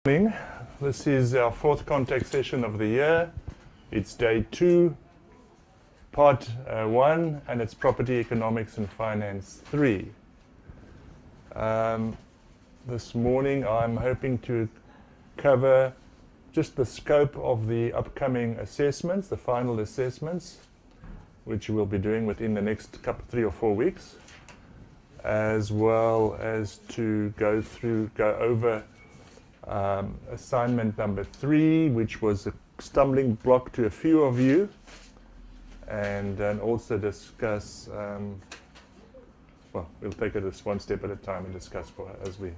Morning. This is our fourth contact session of the year. It's day 2, part 1, and it's Property Economics and Finance 3. This morning I'm hoping to cover just the scope of the upcoming assessments, the final assessments, which we'll be doing within the next 3 or 4 weeks, as well as to go over assignment number 3, which was a stumbling block to a few of you, and then also discuss, we'll take it one step at a time and discuss as we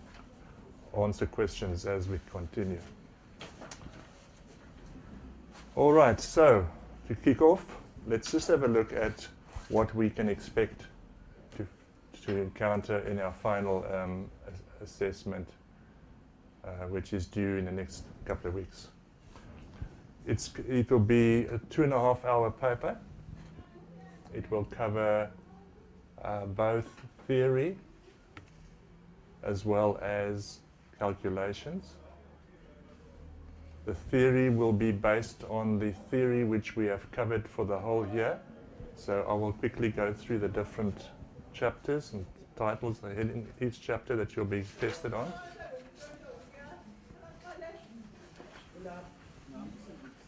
answer questions as we continue. All right, so to kick off, let's just have a look at what we can expect to encounter in our final assessment, which is due in the next couple of weeks. It will be a 2.5-hour paper. It will cover both theory as well as calculations. The theory will be based on the theory which we have covered for the whole year. So I will quickly go through the different chapters and titles in each chapter that you'll be tested on.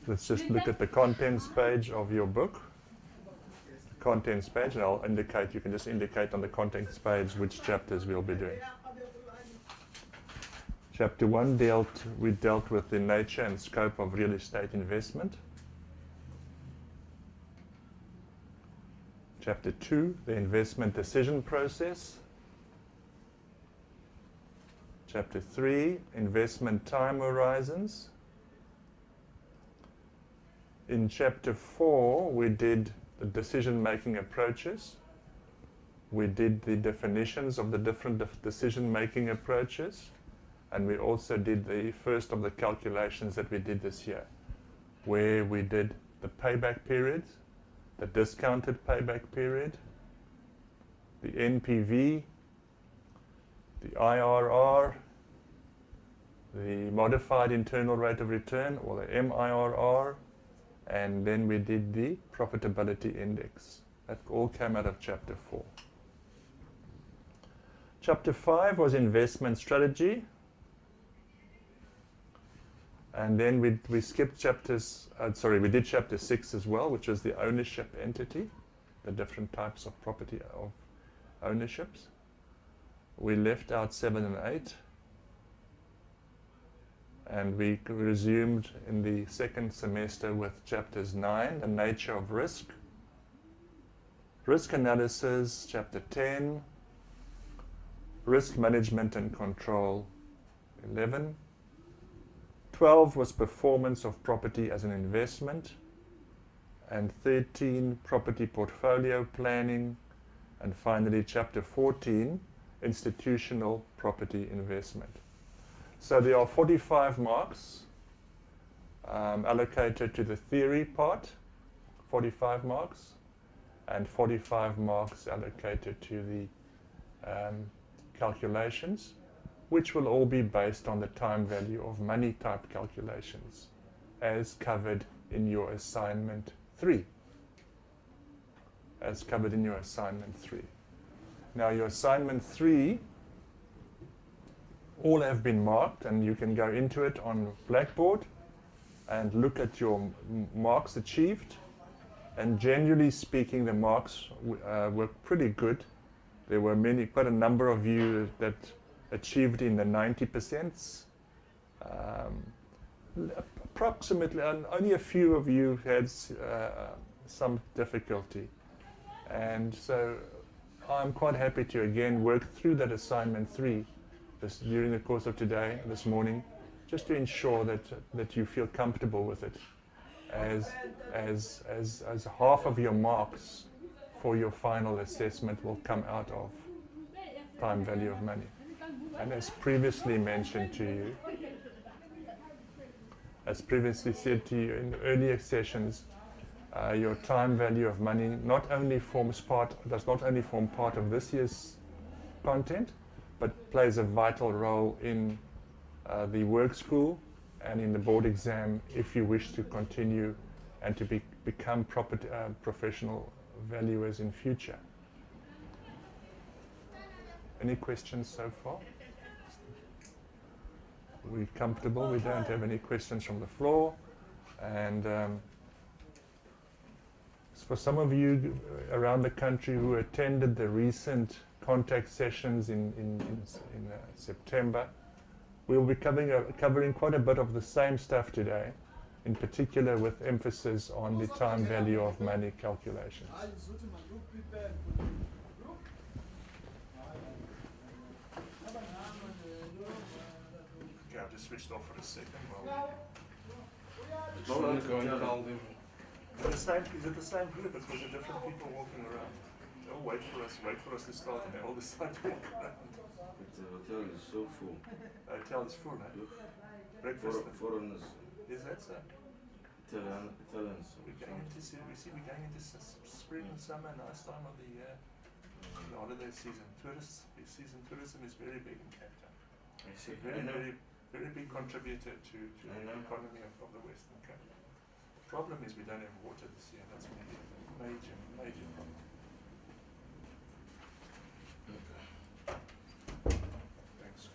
Let's just look at the contents page of your book. The contents page, and I'll indicate, you can just indicate on the contents page which chapters we'll be doing. Chapter 1 we dealt with the nature and scope of real estate investment. Chapter 2, the investment decision process. Chapter 3, investment time horizons. In Chapter 4, we did the decision-making approaches. We did the definitions of the different decision-making approaches. And we also did the first of the calculations that we did this year, where we did the payback period, the discounted payback period, the NPV, the IRR, the modified internal rate of return, or the MIRR, and then we did the profitability index. That all came out of Chapter 4. Chapter 5 was investment strategy. And then we skipped we did Chapter 6 as well, which was the ownership entity, the different types of property of ownerships. We left out 7 and 8. And we resumed in the second semester with Chapters 9, the nature of risk, risk analysis, Chapter 10, risk management and control, 11. 12 was performance of property as an investment, and 13, property portfolio planning, and finally Chapter 14, institutional property investment. So there are 45 marks allocated to the theory part, 45 marks, and 45 marks allocated to the calculations, which will all be based on the time value of money type calculations, as covered in your assignment 3. Now your assignment 3 all have been marked, and you can go into it on Blackboard and look at your marks achieved. And generally speaking, the marks were pretty good. There were quite a number of you that achieved in the 90%. Approximately, and only a few of you had some difficulty. And so I'm quite happy to again work through that assignment 3 during the course of this morning, just to ensure that you feel comfortable with it, as half of your marks for your final assessment will come out of time value of money. And as previously mentioned to you, as previously said to you in earlier sessions, your time value of money does not only form part of this year's content, but plays a vital role in the work school and in the board exam if you wish to continue and to become professional valuers in future. Any questions so far? We're comfortable. We don't have any questions from the floor. And for some of you around the country who attended the recent contact sessions in September, we'll be covering quite a bit of the same stuff today, in particular with emphasis on the time value of money calculations. Okay, I've just switched off for a second. Is it the same group? It's with the different people walking around. They'll wait for us to start and they all decide to walk around. The hotel is so full. The hotel is full, eh? Breakfast. Foreigners. Is that so? Italians. We're going into spring and summer, nice time of the year. The holiday season. Tourism is very big in Cape Town. It's a very big contributor to the economy of the Western Cape. The problem is we don't have water this year. That's maybe a major problem. Thanks.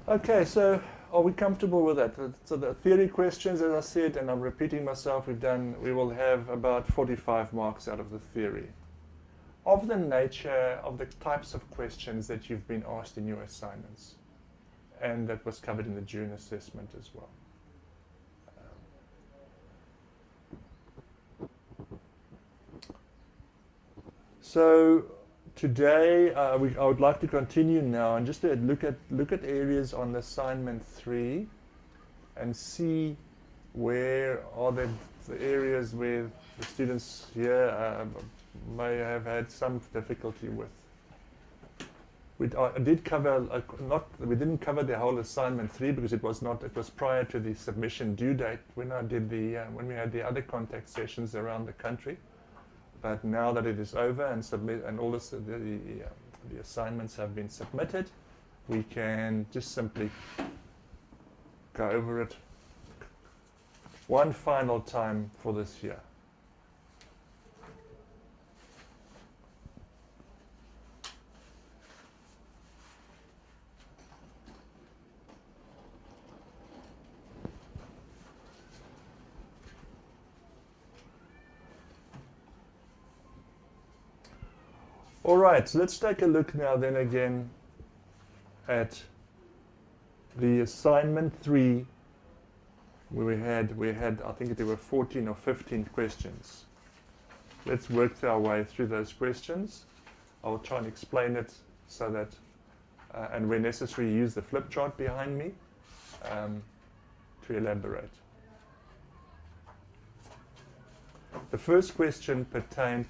Okay, so are we comfortable with that? So the theory questions, as I said, and I'm repeating myself, we will have about 45 marks out of the theory. Of the nature of the types of questions that you've been asked in your assignments, and that was covered in the June assessment as well. So today I would like to continue now and just to look at areas on assignment 3 and see where are the areas where the students here may have had some difficulty with. We didn't cover the whole assignment 3 because it was prior to the submission due date when when we had the other contact sessions around the country. But now that it is over and all the assignments have been submitted, we can just simply go over it one final time for this year. All right, so let's take a look now then again at the assignment 3 where we had I think there were 14 or 15 questions. Let's work our way through those questions. I will try and explain it so that, and where necessary, use the flip chart behind me to elaborate. The first question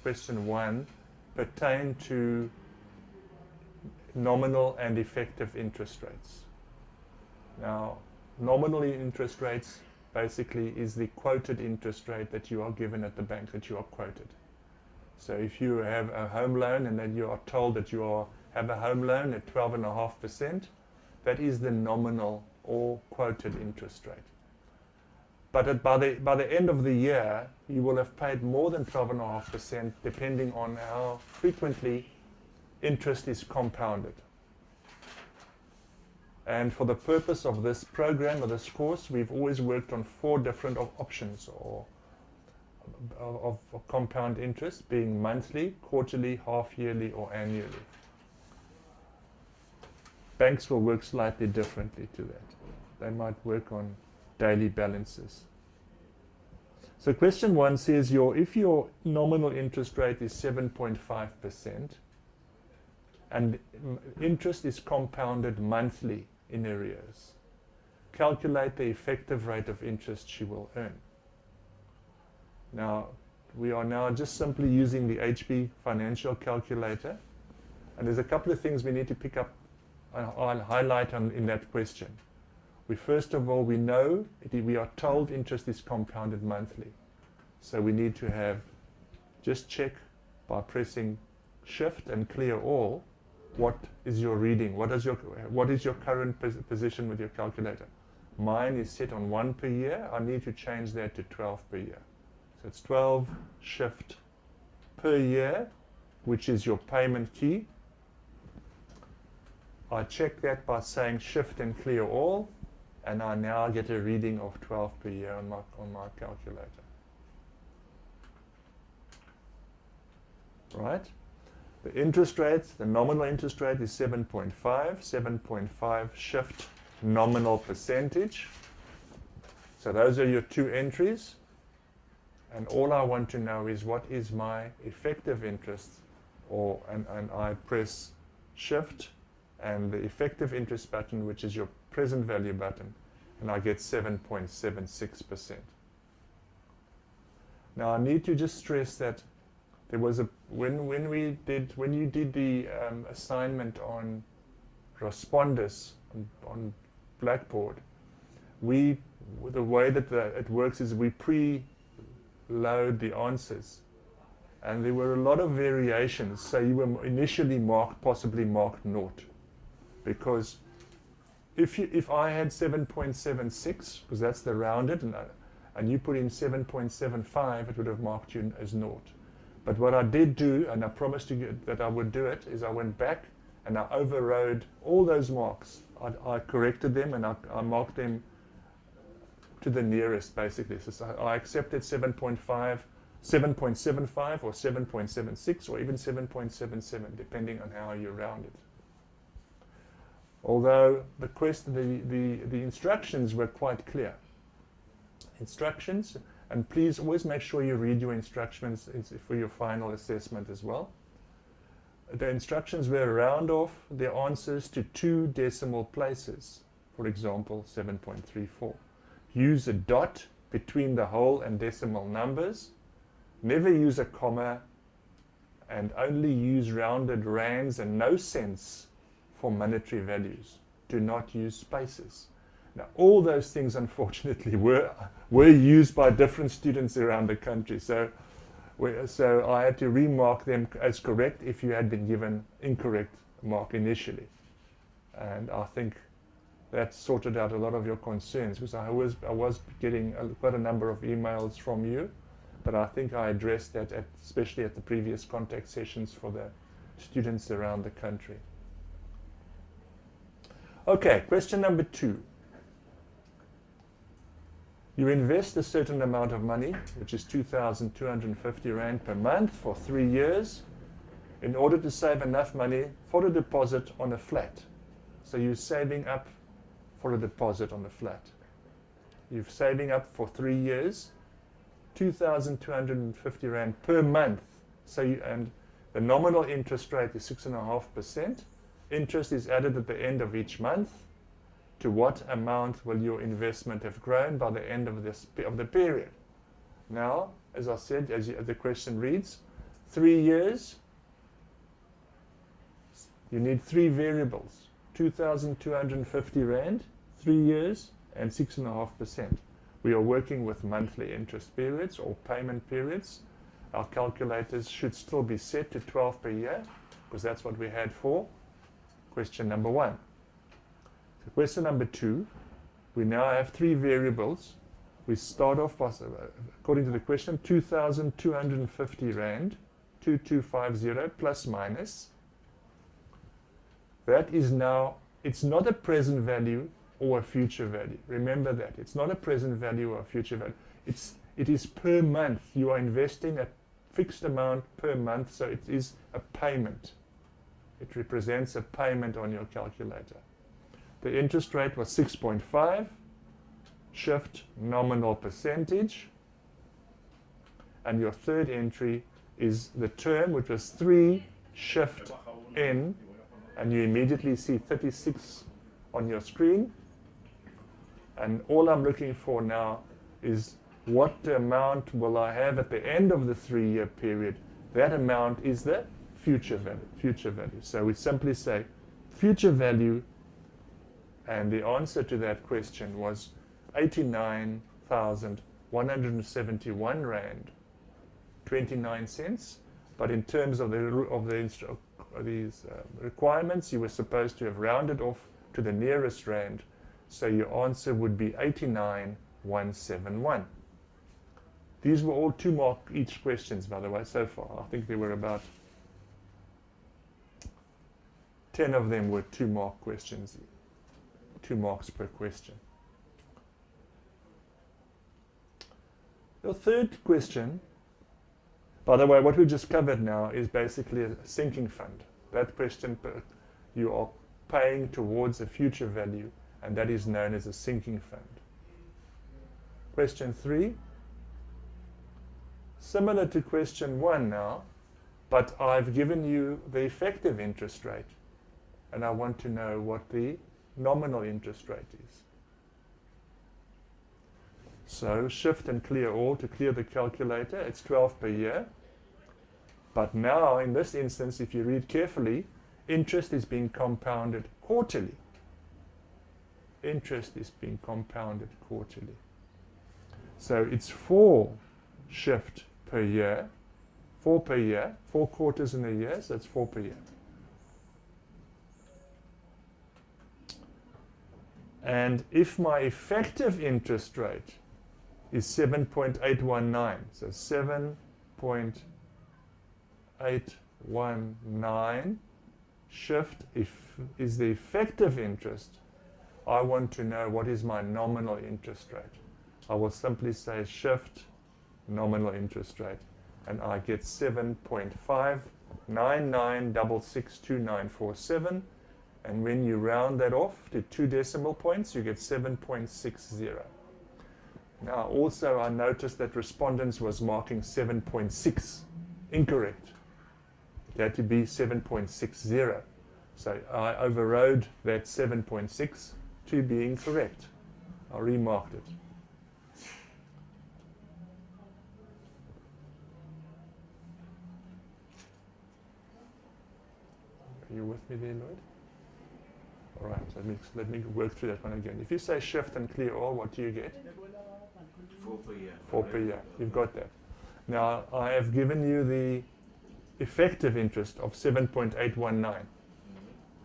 question 1, pertain to nominal and effective interest rates. Now, nominal interest rates basically is the quoted interest rate that you are given at the bank, that you are quoted. So if you have a home loan and then you are told that you have a home loan at 12.5%, that is the nominal or quoted interest rate. But by the end of the year, you will have paid more than 12.5%, depending on how frequently interest is compounded. And for the purpose of this program or this course, we've always worked on 4 different options of compound interest, being monthly, quarterly, half-yearly, or annually. Banks will work slightly differently to that. They might work on daily balances. So question 1 says if your nominal interest rate is 7.5% and interest is compounded monthly in arrears, calculate the effective rate of interest you will earn. Now, we are now just simply using the HB financial calculator, and there's a couple of things we need to pick up and highlight in that question. First of all, we know we are told interest is compounded monthly. So we need to just check by pressing Shift and clear all what is your reading? What is your current position with your calculator? Mine is set on 1 per year. I need to change that to 12 per year. So it's 12 shift per year, which is your payment key. I check that by saying shift and clear all, and I now get a reading of 12 per year on my calculator. Right? The interest rate, the nominal interest rate is 7.5. 7.5 shift nominal percentage. So those are your two entries. And all I want to know is what is my effective interest, and I press shift and the effective interest button, which is your present value button, and I get 7.76%. Now I need to just stress that there was when you did the assignment on responders on Blackboard, the way that it works is we pre-load the answers, and there were a lot of variations. So you were initially possibly marked 0, because if I had 7.76, because that's the rounded, and you put in 7.75, it would have marked you as 0. But what I did do, and I promised you that I would do it, is I went back and I overrode all those marks. I corrected them and I marked them to the nearest, basically. So I accepted 7.5, 7.75 or 7.76 or even 7.77, depending on how you round it. Although the instructions were quite clear. Instructions, and please always make sure you read your instructions for your final assessment as well. The instructions were round off the answers to 2 decimal places. For example, 7.34. Use a dot between the whole and decimal numbers. Never use a comma, and only use rounded rands and no cents for monetary values. Do not use spaces. Now, all those things, unfortunately, were used by different students around the country. So I had to remark them as correct if you had been given incorrect mark initially. And I think that sorted out a lot of your concerns, because I was getting quite a number of emails from you, but I think I addressed that, especially at the previous contact sessions for the students around the country. Okay, question number 2. You invest a certain amount of money, which is 2,250 Rand per month for 3 years, in order to save enough money for a deposit on a flat. So you're saving up for a deposit on a flat. You're saving up for 3 years, 2,250 Rand per month. And the nominal interest rate is 6.5%. Interest is added at the end of each month. To what amount will your investment have grown by the end of the period? Now, as I said, as the question reads, 3 years, you need 3 variables, 2,250 Rand, 3 years, and 6.5%. We are working with monthly interest periods or payment periods. Our calculators should still be set to 12 per year, because that's what we had for question number 1. So question number 2, we now have 3 variables. We start off by, according to the question, 2,250 Rand, 2250 plus minus. That is now, it's not a present value or a future value. Remember that. It's not a present value or a future value. It is per month. You are investing a fixed amount per month, so it is a payment. It represents a payment on your calculator. The interest rate was 6.5, shift nominal percentage, and your third entry is the term, which was 3 shift N, and you immediately see 36 on your screen. And all I'm looking for now is what amount will I have at the end of the 3-year period. That amount is the future value. So we simply say future value, and the answer to that question was 89,171 Rand, 29 cents. But in terms of the requirements, you were supposed to have rounded off to the nearest rand, so your answer would be 89,171. These were all 2 mark each questions, by the way, so far. I think there were about 10 of them were 2 mark questions, 2 marks per question. The third question, by the way, what we just covered now is basically a sinking fund. That question, you are paying towards a future value, and that is known as a sinking fund. Question 3, similar to question 1 now, but I've given you the effective interest rate, and I want to know what the nominal interest rate is. So shift and clear all to clear the calculator. It's 12 per year. But now, in this instance, if you read carefully, interest is being compounded quarterly. Interest is being compounded quarterly. So it's 4 shift per year, 4 per year, 4 quarters in a year, so that's 4 per year. And if my effective interest rate is 7.819, so 7.819 shift is the effective interest, I want to know what is my nominal interest rate. I will simply say shift nominal interest rate, and I get 7.599662947, and when you round that off to 2 decimal points, you get 7.60. Now, also, I noticed that respondents was marking 7.6 incorrect. It had to be 7.60. So I overrode that 7.6 to be incorrect. I remarked it. Are you with me there, Lloyd? All right, let me work through that one again. If you say shift and clear all, what do you get? 4 per year. 4 per year. You've got that. Now, I have given you the effective interest of 7.819.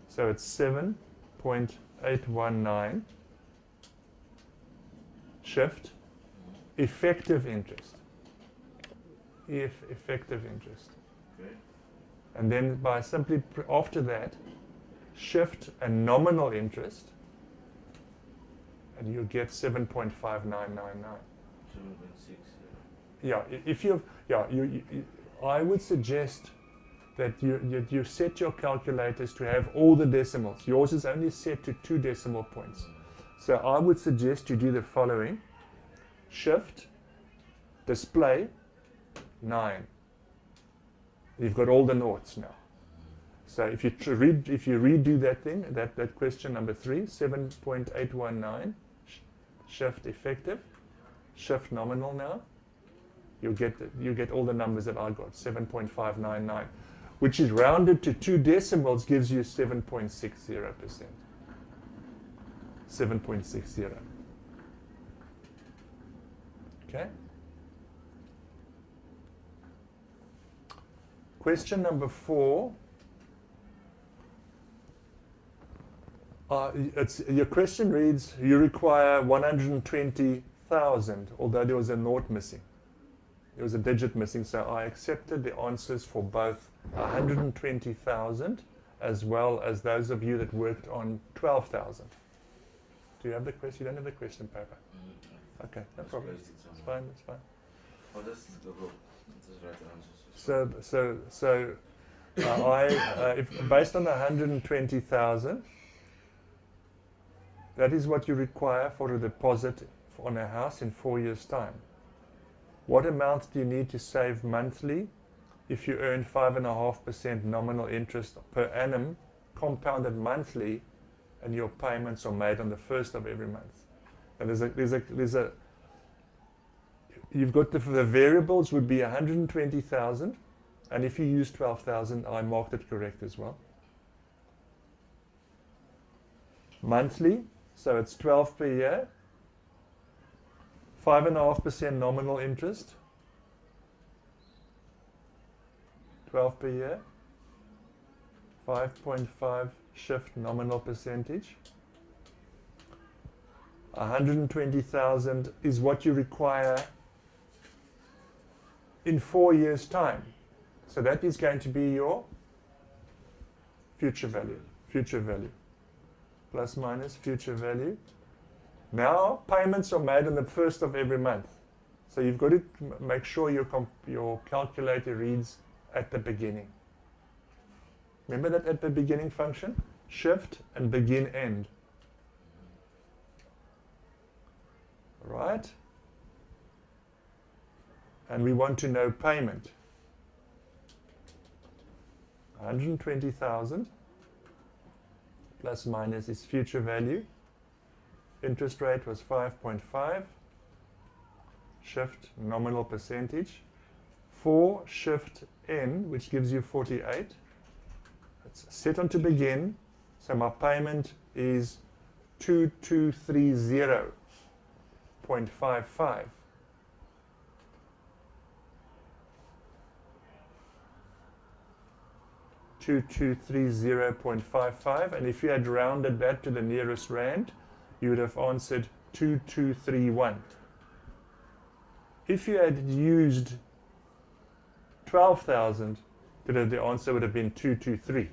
So it's 7.819 shift effective interest. Effective interest. Okay. And then by simply after that, shift a nominal interest, and you get 7.5999. 7.6. Yeah, if you I would suggest that you set your calculators to have all the decimals. Yours is only set to 2 decimal points. So I would suggest you do the following: shift, display, 9. You've got all the noughts now. So if you redo that thing, that question number 3, 7.819, shift effective, shift nominal now, you get all the numbers that I got, 7.599, which is rounded to 2 decimals, gives you 7.60%. 7.60. Okay? Question number 4. Your question reads, you require 120,000, although there was a naught missing. There was a digit missing, so I accepted the answers for both 120,000 as well as those of you that worked on 12,000. Do you have the question? You don't have the question paper? Okay, no problem. It's fine, it's fine. Oh, that's the book. That's right answers. If based on 120,000, that is what you require for a deposit on a house in 4 years' time. What amount do you need to save monthly if you earn 5.5% nominal interest per annum, compounded monthly, and your payments are made on the 1st of every month? And you've got the variables would be 120,000, and if you use 12,000, I marked it correct as well. Monthly, so it's 12 per year, 5.5% nominal interest, 12 per year, 5.5 shift nominal percentage. 120,000 is what you require in 4 years' time. So that is going to be your future value. Future value. Plus minus future value. Now payments are made on the 1st of every month. So you've got to make sure your calculator reads at the beginning. Remember that at the beginning function? Shift and begin end. Right? And we want to know payment. 120,000 plus minus is future value. Interest rate was 5.5. Shift nominal percentage. 4 shift n, which gives you 48. It's set on to begin. So my payment is 2230.55. $2230.55, and if you had rounded that to the nearest rand, you would have answered 2231. If you had used 12,000, the answer would have been 223.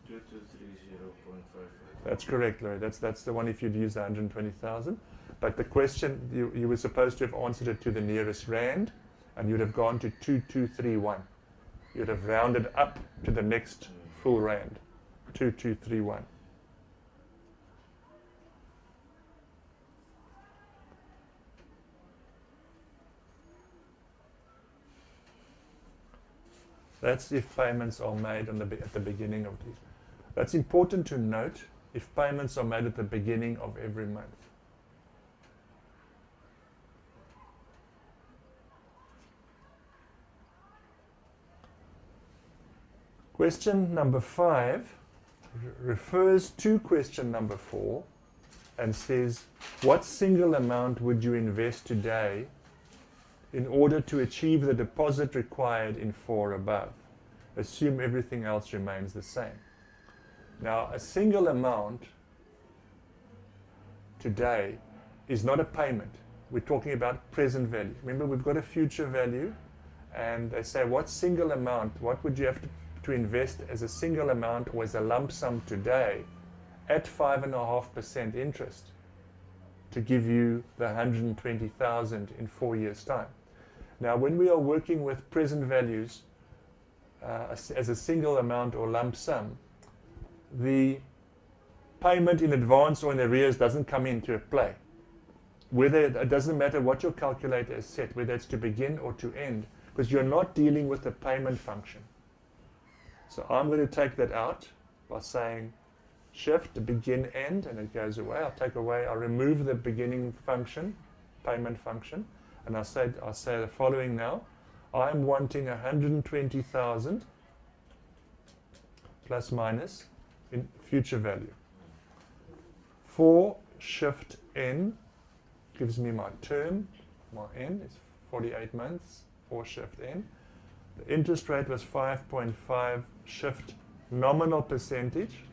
2230.55. That's correct, Larry. That's the one if you'd used 120,000. But the question, you were supposed to have answered it to the nearest rand, and you'd have gone to 2231. You'd have rounded up to the next full rand, 2231. That's if payments are made at the beginning of the. That's important to note, if payments are made at the beginning of every month. Question number 5 refers to question number 4 and says, what single amount would you invest today in order to achieve the deposit required in 4 above? Assume everything else remains the same. Now, a single amount today is not a payment. We're talking about present value. Remember, we've got a future value, and they say, what single amount, what would you have to invest as a single amount or as a lump sum today at 5.5% interest to give you the 120,000 in 4 years' time? Now, when we are working with present values as a single amount or lump sum, the payment in advance or in arrears doesn't come into play. It doesn't matter what your calculator is set, whether it's to begin or to end, because you're not dealing with the payment function. So I'm going to take that out by saying shift to begin end, and it goes away. I'll remove the beginning function, payment function, and I'll say the following now. I'm wanting 120,000 plus minus in future value. 4 shift n gives me my term. My n is 48 months, 4 shift n. The interest rate was 5.5 shift nominal percentage.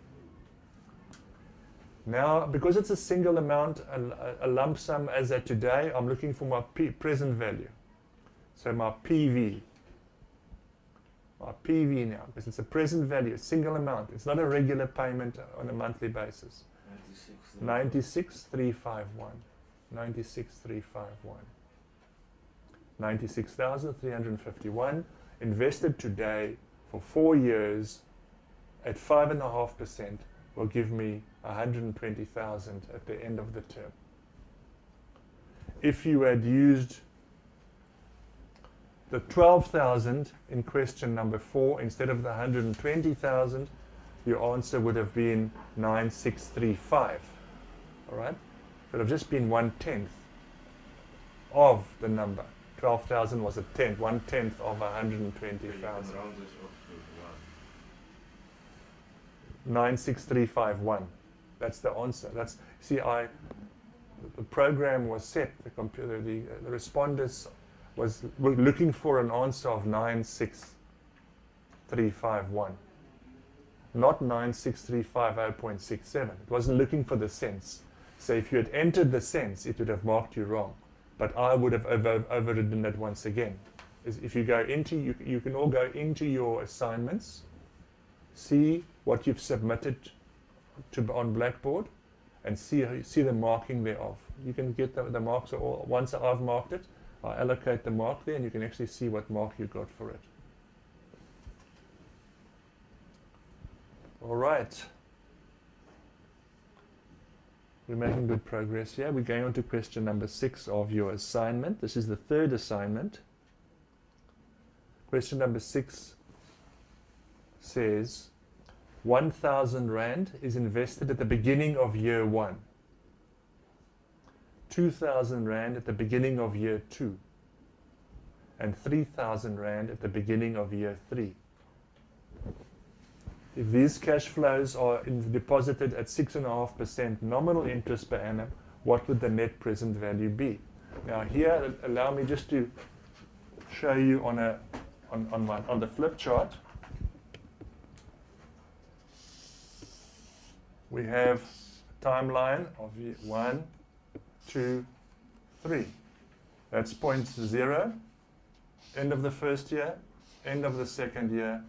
Now, because it's a single amount, a lump sum as at today, I'm looking for my present value. So my PV. My PV now, because it's a present value, a single amount. It's not a regular payment on a monthly basis. 96,351. 96,351. 96,351 invested today for 4 years at 5.5% will give me 120,000 at the end of the term. If you had used the 12,000 in question number 4 instead of the 120,000, your answer would have been 9635. All right? It would have just been 1/10 of the number. 12,000 was a tenth, 1/10 of 120,000. 96351. That's the answer. The program was set. The computer, the responders were looking for an answer of 96351. not 96350.67. It wasn't looking for the cents. So if you had entered the cents, it would have marked you wrong. But I would have overridden it once again. If you go into, you can all go into your assignments, see what you've submitted on Blackboard, and see the marking thereof. You can get the marks are all. Once I've marked it, I allocate the mark there, and you can actually see what mark you got for it. All right. We're making good progress here. We're going on to question number 6 of your assignment. This is the third assignment. Question number 6 says, 1,000 Rand is invested at the beginning of year 1. 2,000 Rand at the beginning of year 2. And 3,000 Rand at the beginning of year 3. If these cash flows are deposited at 6.5% nominal interest per annum, what would the net present value be? Now here, allow me just to show you on the flip chart. We have a timeline of 1, 2, 3. That's point 0, end of the first year, end of the second year,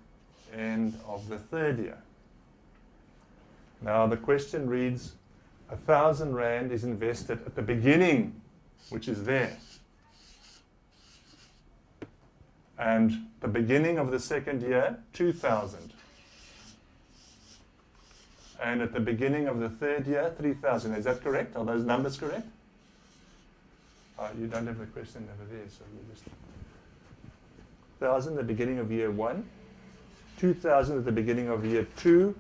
end of the third year. Now the question reads, 1,000 Rand is invested at the beginning, which is there. And the beginning of the second year, 2,000. And at the beginning of the third year, 3,000. Is that correct? Are those numbers correct? You don't have the question over there, so you just 1,000 at the beginning of year 1. 2,000 at the beginning of year 2,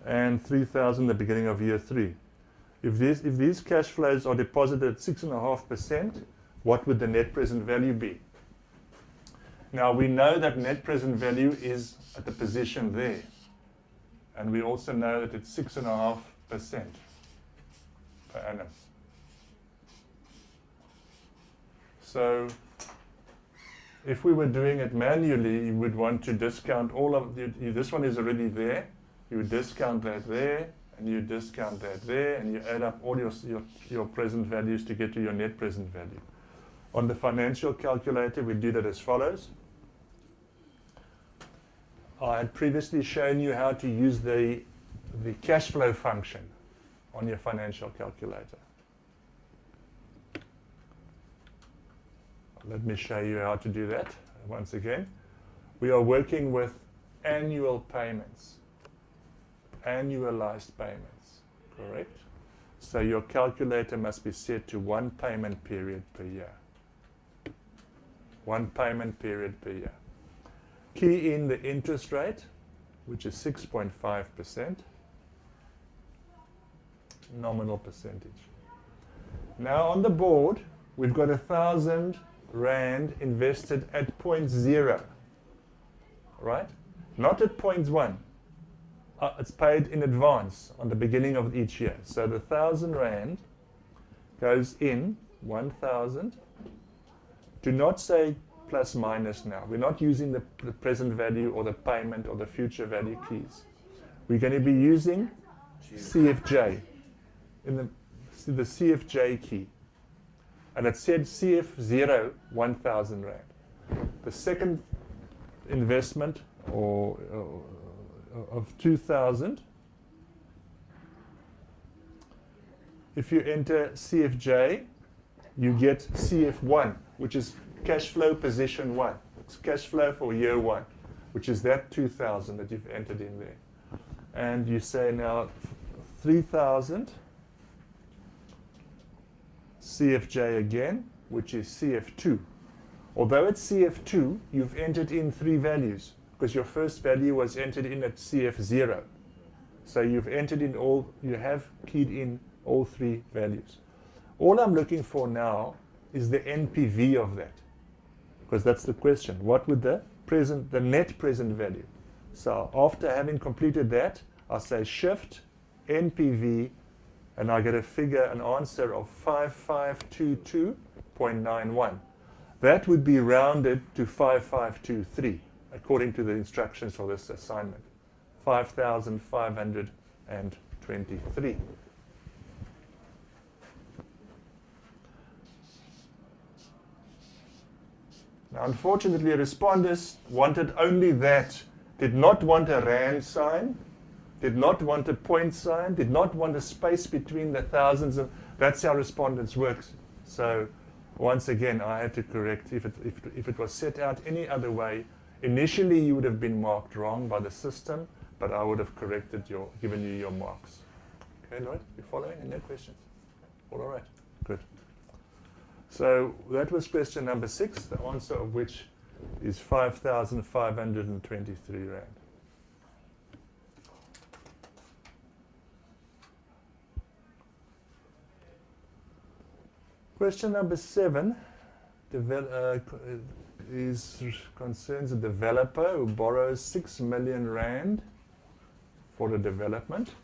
and 3,000 at the beginning of year 3. If these cash flows are deposited at 6.5%, what would the net present value be? Now we know that net present value is at the position there, and we also know that it's 6.5% per annum. So if we were doing it manually, you would want to discount all of this one is already there. You would discount that there, and you discount that there, and you add up all your present values to get to your net present value. On the financial calculator, we do that as follows. I had previously shown you how to use the cash flow function on your financial calculator. Let me show you how to do that once again. We are working with annual payments, annualized payments, correct? So your calculator must be set to 1 payment period per year. 1 payment period per year. Key in the interest rate, which is 6.5%, nominal percentage. Now on the board, we've got 1,000 Rand invested at point 0, right? Not at point 1. It's paid in advance on the beginning of each year. So the 1,000 Rand goes in, 1,000. Do not say plus minus now. We're not using the present value or the payment or the future value keys. We're going to be using CFJ, in the CFJ key. And it said CF0, 1,000 Rand. The second investment of 2,000, if you enter CFJ, you get CF1, which is cash flow position 1. It's cash flow for year 1, which is that 2,000 that you've entered in there. And you say now 3,000 CFJ again, which is CF2. Although it's CF2, you've entered in 3 values because your first value was entered in at CF0. So you've entered in you have keyed in all 3 values. All I'm looking for now is the NPV of that, because that's the question. What would the net present value? So after having completed that, I say shift NPV, and I get a figure, an answer of 5522.91. That would be rounded to 5523, according to the instructions for this assignment. 5,523. Now, unfortunately, respondents wanted only that, did not want a rand sign, did not want a point sign, did not want a space between the thousands. That's how respondents works. So once again, I had to correct if it was set out any other way. Initially, you would have been marked wrong by the system, but I would have given you your marks. Okay, Lloyd, you following? Any questions? All right, good. So that was question number 6, the answer of which is 5,523 rand. Question number 7 concerns a developer who borrows 6 million rand for the development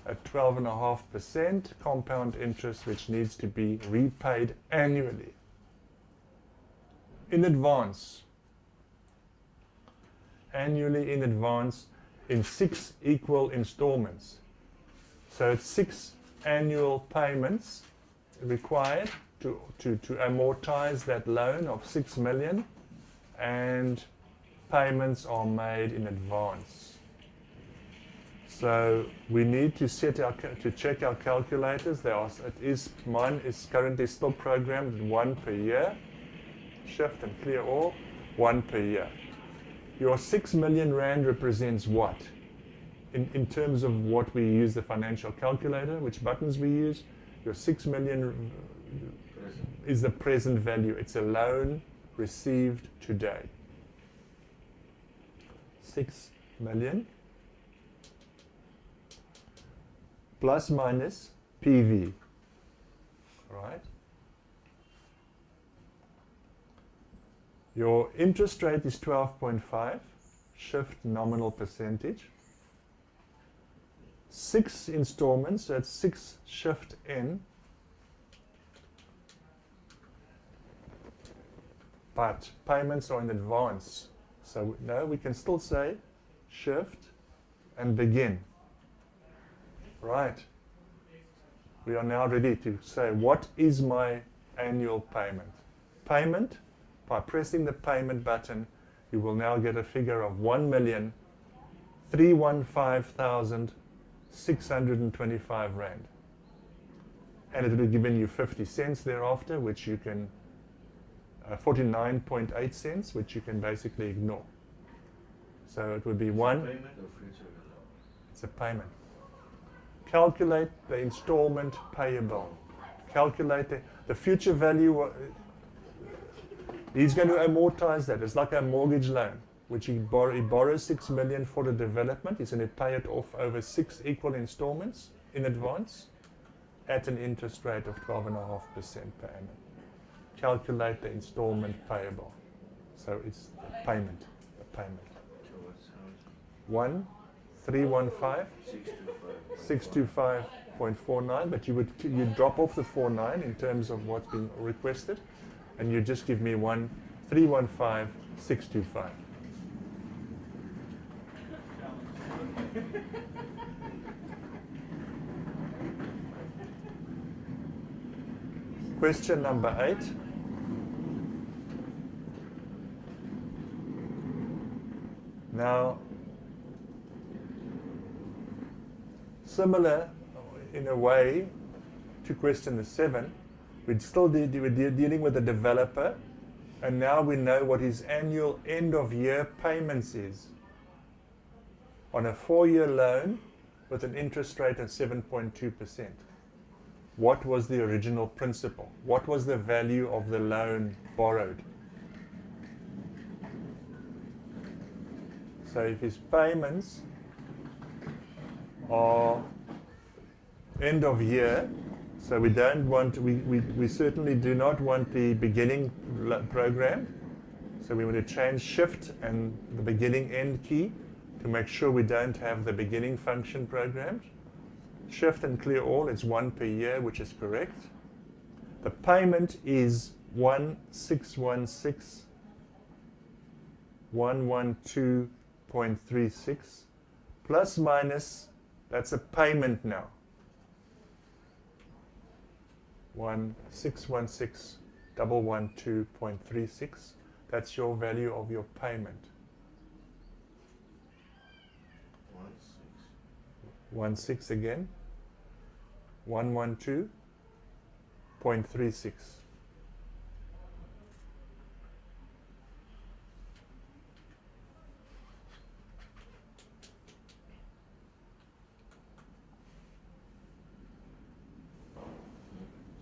at 12.5% compound interest, which needs to be repaid annually in advance. Annually in advance in 6 equal installments. So it's 6 annual payments required to amortize that loan of 6 million, and payments are made in advance. So we need to check our calculators. Mine is currently still programmed at 1 per year. Shift and clear all, 1 per year. Your 6 million rand represents what? In terms of what we use the financial calculator, which buttons we use, your 6 million is the present value. It's a loan received today. 6 million plus minus PV, right? Your interest rate is 12.5, shift nominal percentage. 6 installments, so that's 6 shift N. But payments are in advance. So no, we can still say shift and begin. Right. We are now ready to say, what is my annual payment? Payment, by pressing the payment button, you will now get a figure of 1,315,625 rand. And it will be given you 50 cents thereafter, which you can, 49.8 cents, which you can basically ignore. So it would be Payment or future loan? It's a payment. Calculate the installment payable. Calculate the future value. He's going to amortize that. It's like a mortgage loan, which he borrows 6 million for the development. He's going to pay it off over 6 equal installments in advance at an interest rate of 12.5% per annum. Calculate the installment payable. So it's a payment. 1,315. 625.49, but you drop off the 49 in terms of what's been requested, and you just give me 1,315,625. Question number 8. Now, similar in a way to question 7, we're dealing with a developer, and now we know what his annual end of year payments is on a 4-year loan with an interest rate of 7.2%. What was the original principal? What was the value of the loan borrowed? So if his payments are end of year, so we don't want, we certainly do not want the beginning program. So we want to change shift and the beginning end key to make sure we don't have the beginning function programmed. Shift and clear all, it's 1 per year, which is correct. The payment is 1,616,112.36 plus minus, that's a payment now. 1,616,112.36. That's your value of your payment. 16 again. 112.36.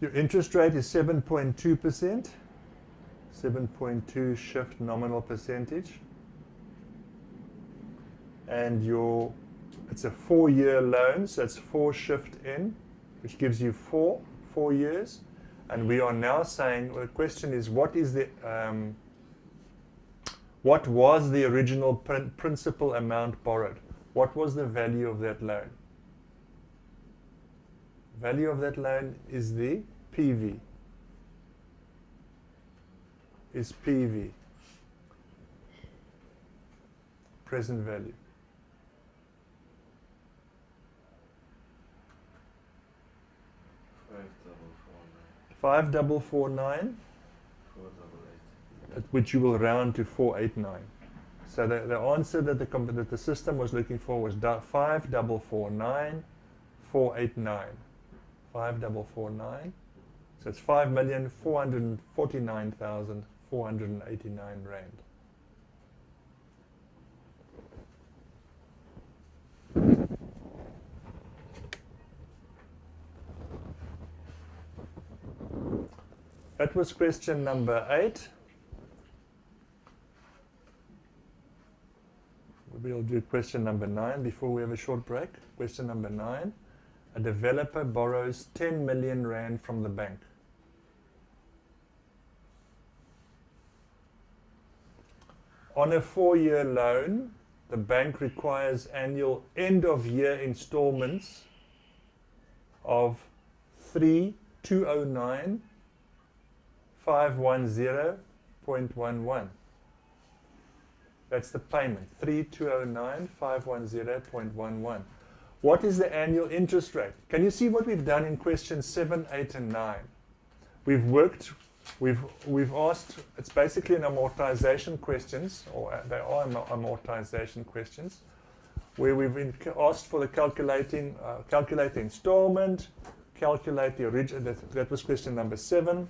Your interest rate is 7.2%, 7.2 shift nominal percentage, and it's a 4-year loan, so it's 4 shift in, which gives you 4 years, and we are now saying, well, the question is, what was the original principal amount borrowed? What was the value of that loan? Value of that loan is the PV. Is PV. Present value. 5,449. 488. Which you will round to 489. So the answer that the system was looking for was 5,449, 489. 5,449. So it's 5,449,489 rand. That was question number 8. We'll do question number 9 before we have a short break. Question number 9. A developer borrows 10 million rand from the bank. On a 4-year loan, the bank requires annual end-of-year installments of 3,209,510.11. That's the payment, 3,209,510.11. What is the annual interest rate? Can you see what we've done in questions 7, 8, and 9? We've asked, it's basically an amortization questions, or they are amortization questions, where we've asked for the calculate the installment, calculate the original, that was question number 7.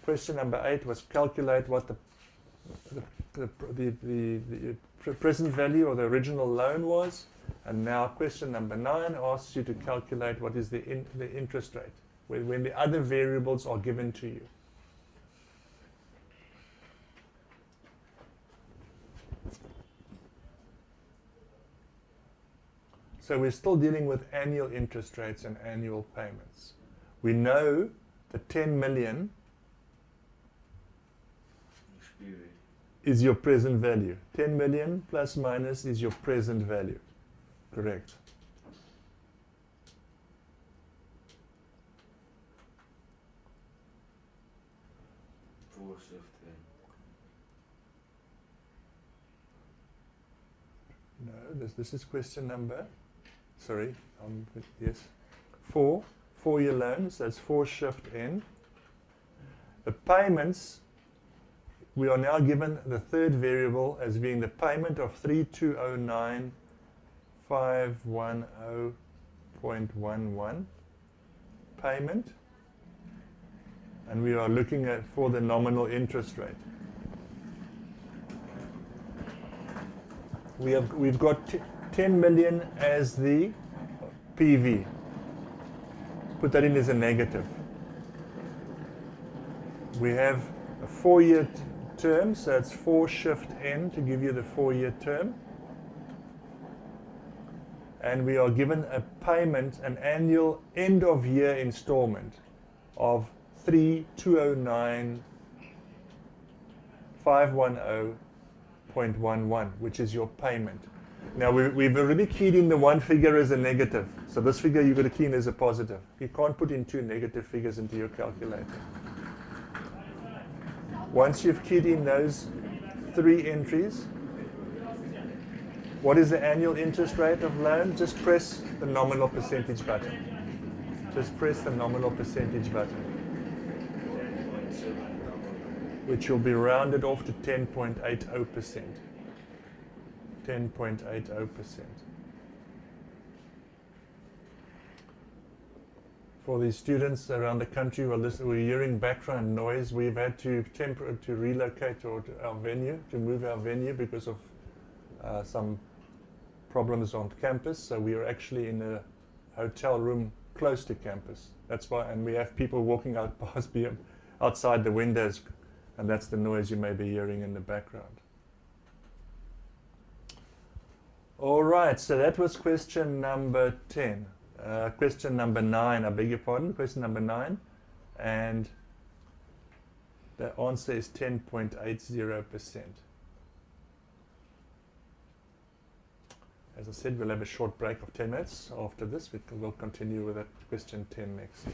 Question number 8 was calculate what the present value or the original loan was. And now question number 9 asks you to calculate what is the interest rate when the other variables are given to you. So we're still dealing with annual interest rates and annual payments. We know the 10 million is your present value. 10 million plus minus is your present value. Correct. No, this is question number. Sorry, yes. 4-year loans, that's 4 shift in. The payments, we are now given the third variable as being the payment of 3,209,510.11 payment, and we are looking at for the nominal interest rate. We've got 10 million as the PV. Put that in as a negative. We have a 4-year term, so it's 4 shift in to give you the 4-year term. And we are given a payment, an annual end-of-year installment of 3,209,510.11, which is your payment. Now, we've already keyed in the one figure as a negative. So this figure you've got to key in as a positive. You can't put in 2 negative figures into your calculator. Once you've keyed in those 3 entries, What is the annual interest rate of loan? Just press the nominal percentage button. Just press the nominal percentage button, 10.7 which will be rounded off to 10.80%. 10.80%. For the students around the country who are listening, we're hearing background noise. We've had to relocate to our venue, to move our venue because of some problems on campus. So we are actually in a hotel room close to campus. That's why, and we have people walking out past outside the windows, and that's the noise you may be hearing in the background. All right, so that was question number 10. Question number 9, I beg your pardon, question number 9. And the answer is 10.80%. As I said, we'll have a short break of 10 minutes. After this, we'll continue with that question 10 next.